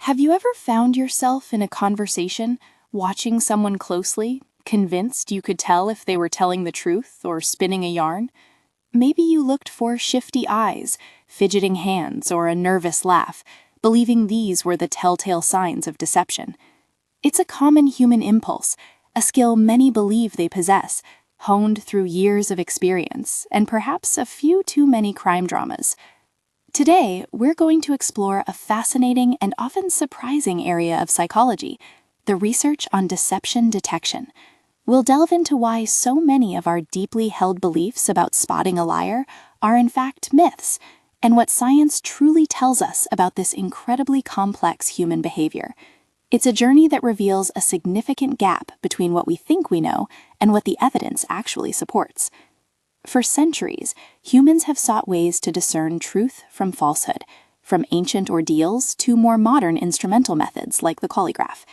Have you ever found yourself in a conversation, watching someone closely, convinced you could tell if they were telling the truth or spinning a yarn? Maybe you looked for shifty eyes, fidgeting hands, or a nervous laugh, believing these were the telltale signs of deception. It's a common human impulse, a skill many believe they possess, honed through years of experience and perhaps a few too many crime dramas. Today, we're going to explore a fascinating and often surprising area of psychology, the research on deception detection. We'll delve into why so many of our deeply held beliefs about spotting a liar are in fact myths, and what science truly tells us about this incredibly complex human behavior. It's a journey that reveals a significant gap between what we think we know and what the evidence actually supports. For centuries, humans have sought ways to discern truth from falsehood, from ancient ordeals to more modern instrumental methods like the polygraph.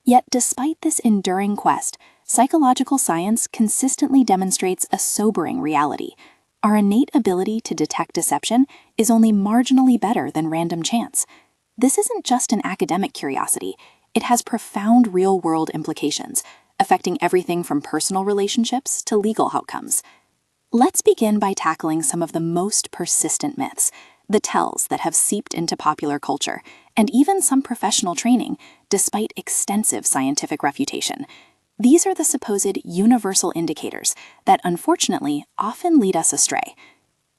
Yet despite this enduring quest, psychological science consistently demonstrates a sobering reality. Our innate ability to detect deception is only marginally better than random chance. This isn't just an academic curiosity. It has profound real-world implications, affecting everything from personal relationships to legal outcomes. Let's begin by tackling some of the most persistent myths, the tells that have seeped into popular culture, and even some professional training, despite extensive scientific refutation. These are the supposed universal indicators that, unfortunately, often lead us astray.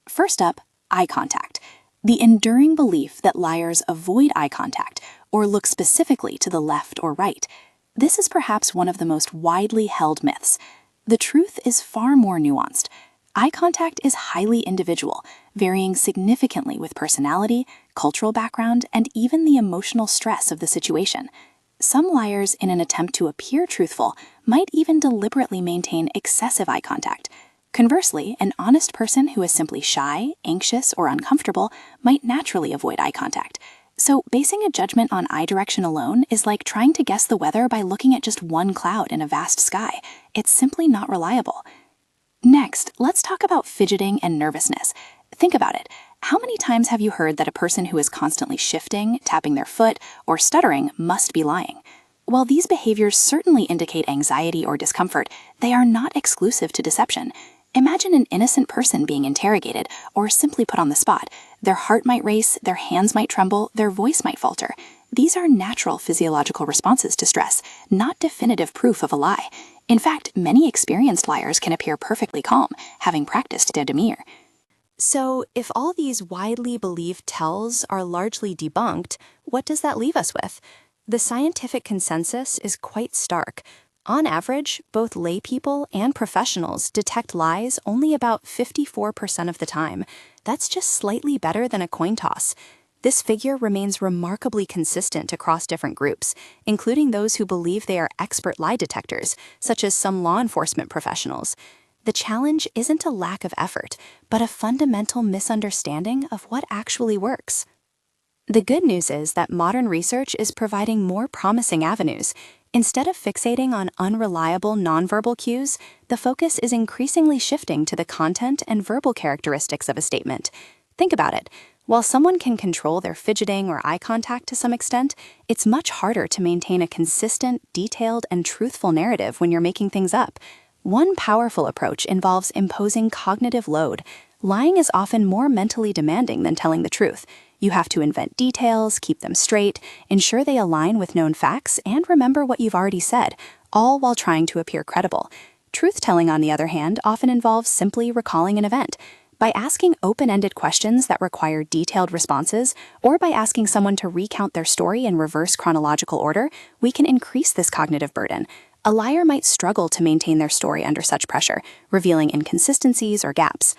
First up, eye contact. The enduring belief that liars avoid eye contact or look specifically to the left or right. This is perhaps one of the most widely held myths. The truth is far more nuanced. Eye contact is highly individual, varying significantly with personality, cultural background, and even the emotional stress of the situation. Some liars, in an attempt to appear truthful, might even deliberately maintain excessive eye contact. Conversely, an honest person who is simply shy, anxious, or uncomfortable might naturally avoid eye contact. So, basing a judgment on eye direction alone is like trying to guess the weather by looking at just one cloud in a vast sky. It's simply not reliable. Next, let's talk about fidgeting and nervousness. Think about it. How many times have you heard that a person who is constantly shifting, tapping their foot, or stuttering must be lying? While these behaviors certainly indicate anxiety or discomfort, they are not exclusive to deception. Imagine an innocent person being interrogated or simply put on the spot. Their heart might race, their hands might tremble, their voice might falter. These are natural physiological responses to stress, not definitive proof of a lie. In fact, many experienced liars can appear perfectly calm, having practiced their demeanor. So, if all these widely believed tells are largely debunked, what does that leave us with? The scientific consensus is quite stark. On average, both laypeople and professionals detect lies only about 54% of the time. That's just slightly better than a coin toss. This figure remains remarkably consistent across different groups, including those who believe they are expert lie detectors, such as some law enforcement professionals. The challenge isn't a lack of effort, but a fundamental misunderstanding of what actually works. The good news is that modern research is providing more promising avenues. Instead of fixating on unreliable nonverbal cues, the focus is increasingly shifting to the content and verbal characteristics of a statement. Think about it. While someone can control their fidgeting or eye contact to some extent, it's much harder to maintain a consistent, detailed, and truthful narrative when you're making things up. One powerful approach involves imposing cognitive load. Lying is often more mentally demanding than telling the truth. You have to invent details, keep them straight, ensure they align with known facts, and remember what you've already said, all while trying to appear credible. Truth-telling, on the other hand, often involves simply recalling an event. By asking open-ended questions that require detailed responses, or by asking someone to recount their story in reverse chronological order, we can increase this cognitive burden. A liar might struggle to maintain their story under such pressure, revealing inconsistencies or gaps.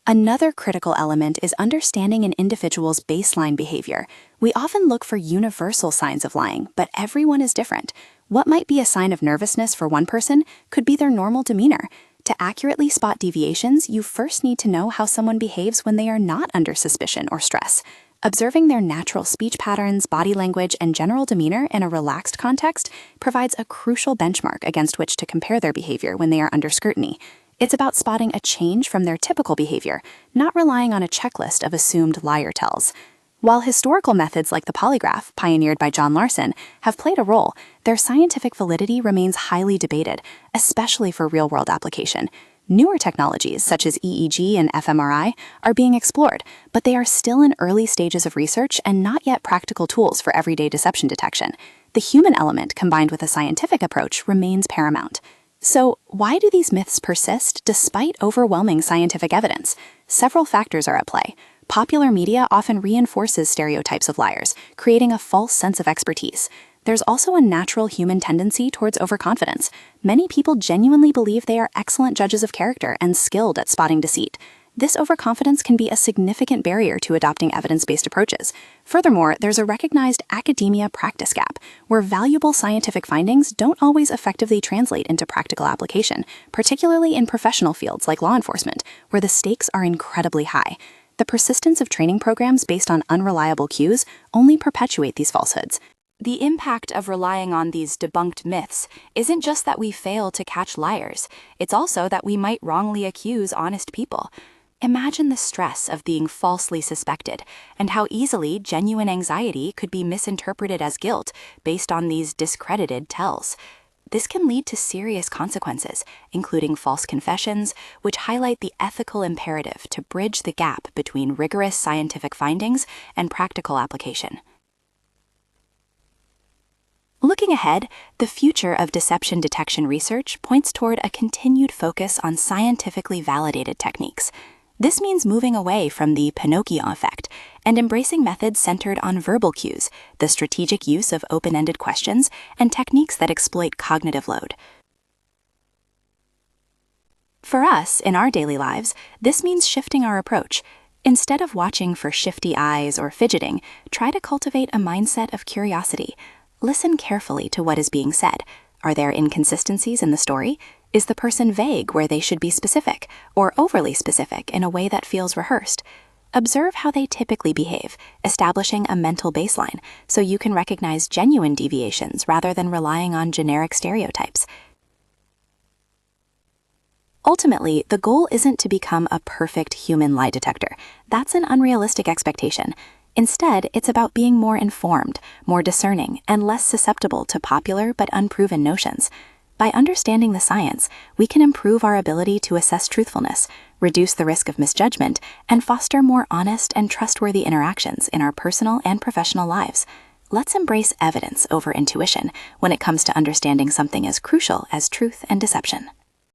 Another critical element is understanding an individual's baseline behavior. We often look for universal signs of lying, but everyone is different. What might be a sign of nervousness for one person could be their normal demeanor. To accurately spot deviations, you first need to know how someone behaves when they are not under suspicion or stress. Observing their natural speech patterns, body language, and general demeanor in a relaxed context provides a crucial benchmark against which to compare their behavior when they are under scrutiny. It's about spotting a change from their typical behavior, not relying on a checklist of assumed liar tells. While historical methods like the polygraph, pioneered by John Larson, have played a role, their scientific validity remains highly debated, especially for real-world application. Newer technologies, such as EEG and fMRI, are being explored, but they are still in early stages of research and not yet practical tools for everyday deception detection. The human element, combined with a scientific approach, remains paramount. So, why do these myths persist despite overwhelming scientific evidence? Several factors are at play. Popular media often reinforces stereotypes of liars, creating a false sense of expertise. There's also a natural human tendency towards overconfidence. Many people genuinely believe they are excellent judges of character and skilled at spotting deceit. This overconfidence can be a significant barrier to adopting evidence-based approaches. Furthermore, there's a recognized academia practice gap, where valuable scientific findings don't always effectively translate into practical application, particularly in professional fields like law enforcement, where the stakes are incredibly high. The persistence of training programs based on unreliable cues only perpetuate these falsehoods. The impact of relying on these debunked myths isn't just that we fail to catch liars, it's also that we might wrongly accuse honest people. Imagine the stress of being falsely suspected, and how easily genuine anxiety could be misinterpreted as guilt based on these discredited tells. This can lead to serious consequences, including false confessions, which highlight the ethical imperative to bridge the gap between rigorous scientific findings and practical application. Looking ahead, the future of deception detection research points toward a continued focus on scientifically validated techniques. This means moving away from the Pinocchio effect and embracing methods centered on verbal cues, the strategic use of open-ended questions, and techniques that exploit cognitive load. For us, in our daily lives, this means shifting our approach. Instead of watching for shifty eyes or fidgeting, try to cultivate a mindset of curiosity. Listen carefully to what is being said. Are there inconsistencies in the story? Is the person vague where they should be specific, or overly specific in a way that feels rehearsed? Observe how they typically behave, establishing a mental baseline so you can recognize genuine deviations rather than relying on generic stereotypes. Ultimately, the goal isn't to become a perfect human lie detector. That's an unrealistic expectation. Instead, it's about being more informed, more discerning, and less susceptible to popular but unproven notions. By understanding the science, we can improve our ability to assess truthfulness, reduce the risk of misjudgment, and foster more honest and trustworthy interactions in our personal and professional lives. Let's embrace evidence over intuition when it comes to understanding something as crucial as truth and deception.